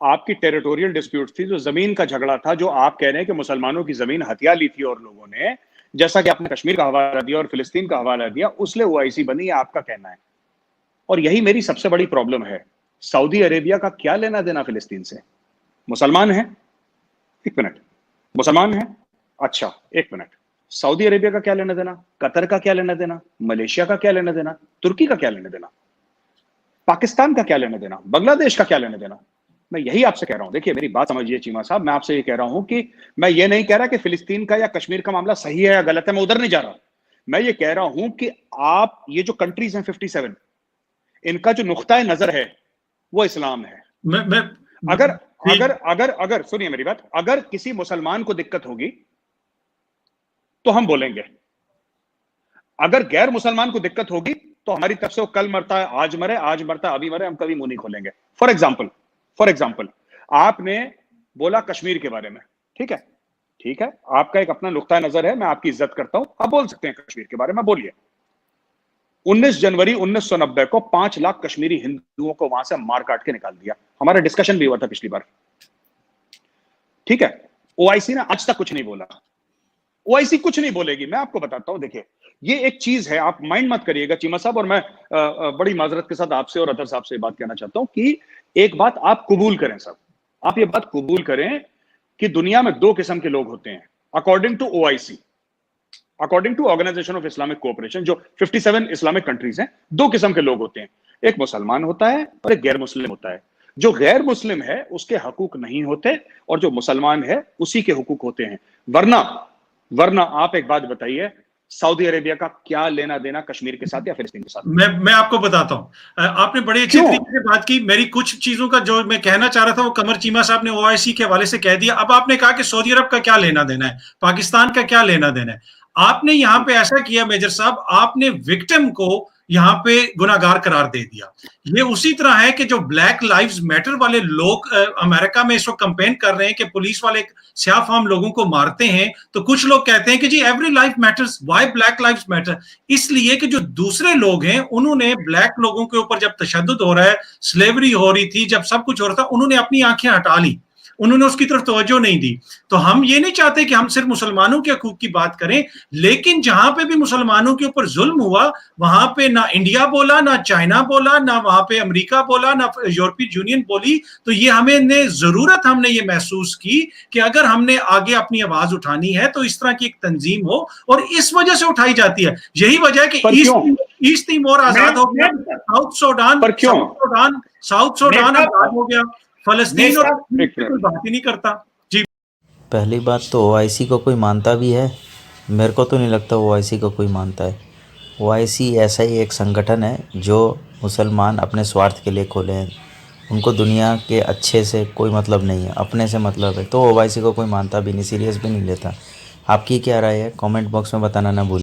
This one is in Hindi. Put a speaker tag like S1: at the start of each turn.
S1: आपकी टेरिटोरियल डिस्प्यूट थी, जो जमीन का झगड़ा था, जो आप कह रहे हैं कि मुसलमानों की जमीन हथिया ली थी और लोगों ने, जैसा कि आपने कश्मीर का हवाला दिया और फिलिस्तीन का हवाला दिया, उसलिए ओआईसी बनी है, आपका कहना है। और यही मेरी सबसे बड़ी प्रॉब्लम है। सऊदी अरेबिया का क्या लेना देना फिलिस्तीन से? मुसलमान है, एक मिनट, मुसलमान है, अच्छा एक मिनट, सऊदी अरेबिया का क्या लेना देना, कतर का क्या लेना देना, मलेशिया का क्या लेना देना, तुर्की का क्या लेना देना, पाकिस्तान का क्या लेना देना, बांग्लादेश का क्या लेना देना? मैं यही आपसे कह रहा हूं। देखिए मेरी बात समझिए चीमा साहब, मैं आपसे ये कह रहा हूं कि मैं ये नहीं कह रहा कि फिलिस्तीन का या कश्मीर का मामला सही है या गलत है, मैं उधर नहीं जा रहा। मैं ये कह रहा हूं कि आप ये जो कंट्रीज हैं 57, इनका जो नुक्ता नजर है वो इस्लाम है।
S2: मैं
S1: अगर
S2: ठीक।
S1: अगर अगर अगर सुनिए मेरी बात, अगर किसी मुसलमान को दिक्कत होगी तो हम बोलेंगे, अगर गैर मुसलमान को दिक्कत होगी तो हमारी तरफ से वो कल मरता है आज मरे, आज मरता है अभी मरे, हम कभी मुंह नहीं खोलेंगे। फॉर एग्जाम्पल आपने बोला कश्मीर के बारे में, ठीक है, ठीक है, आपका एक अपना नुक्ता नजर है, मैं आपकी इज्जत करता हूं, आप बोल सकते हैं कश्मीर के बारे में, बोलिए। 19 जनवरी 1990 को 5 लाख कश्मीरी हिंदुओं को वहां से मार काट के निकाल दिया। हमारा डिस्कशन भी हुआ था पिछली बार, ठीक है। ओआईसी ने आज तक कुछ नहीं बोला, ओआईसी कुछ नहीं बोलेगी। मैं आपको बताता हूं, देखिए ये एक चीज है, आप माइंड मत करिएगा चीमा साहब, और मैं बड़ी माजरत के साथ आपसे और अतर साहब से बात कहना चाहता हूं कि एक बात आप कबूल करें साहब, आप ये बात कबूल करें कि दुनिया में 2 किस्म के लोग होते हैं according to OIC, according to organisation of Islamic cooperation, जो 57 इस्लामिक कंट्रीज हैं, 2 किस्म के लोग होते हैं, एक मुसलमान होता है और एक गैर मुस्लिम होता है। जो गैर मुस्लिम है उसके हकूक नहीं होते और जो मुसलमान है उसी के हकूक होते हैं। वरना वरना आप एक बात बताइए, सऊदी अरेबिया का क्या लेना देना कश्मीर के साथ या फिलिस्तीन के साथ?
S2: मैं आपको बताता हूं, आपने बड़े अच्छे
S1: क्यों?
S2: तरीके से बात की। मेरी कुछ चीजों का जो मैं कहना चाह रहा था वो कमर चीमा साहब ने ओआईसी के हवाले से कह दिया। अब आपने कहा कि सऊदी अरब का क्या लेना देना है, पाकिस्तान का क्या लेना देना है। आपने यहां पे ऐसा किया मेजर साहब, आपने विक्टिम को यहां पे गुनाहगार करार दे दिया। ये उसी तरह है कि जो ब्लैक लाइव्स मैटर वाले लोग अमेरिका में इस वक्त कंपेन कर रहे हैं कि पुलिस वाले स्याफाम लोगों को मारते हैं, तो कुछ लोग कहते हैं कि जी every life matters, why black lives matter? इसलिए कि जो दूसरे लोग हैं उन्होंने ब्लैक लोगों के ऊपर जब तशद्दुद हो रहा है, स्लेवरी हो रही थी, जब सब कुछ हो रहा था, उन्होंने अपनी आंखें हटा ली, उन्होंने उसकी तरफ तवज्जो नहीं दी। तो हम ये नहीं चाहते कि हम सिर्फ मुसलमानों के हकूक की बात करें, लेकिन जहां पे भी मुसलमानों के ऊपर जुल्म हुआ वहां पे ना इंडिया बोला, ना चाइना बोला, ना वहां पे अमेरिका बोला, ना यूरोपीय यूनियन बोली। तो ये हमने जरूरत हमने ये महसूस की कि अगर हमने आगे अपनी आवाज उठानी है तो इस तरह की एक तंजीम हो, और इस वजह से उठाई जाती है। यही वजह है कि
S1: पर क्यों?
S2: ईस्ट तिमोर आजाद हो गया, साउथ सूडान
S1: पर क्यों?
S2: साउथ सूडान आजाद हो गया, फलस्तीन और
S1: एक
S2: कोई
S1: मिनट,
S2: बात ही नहीं करता जी।
S3: पहली बात तो ओआईसी को कोई मानता भी है? मेरे को तो नहीं लगता ओआईसी को कोई मानता है। ओआईसी ऐसा ही एक संगठन है जो मुसलमान अपने स्वार्थ के लिए खोले हैं, उनको दुनिया के अच्छे से कोई मतलब नहीं है, अपने से मतलब है। तो ओआईसी को कोई मानता भी नहीं, सीरियस भी नहीं लेता। आपकी क्या राय है? कमेंट बॉक्स में बताना ना भूलिए।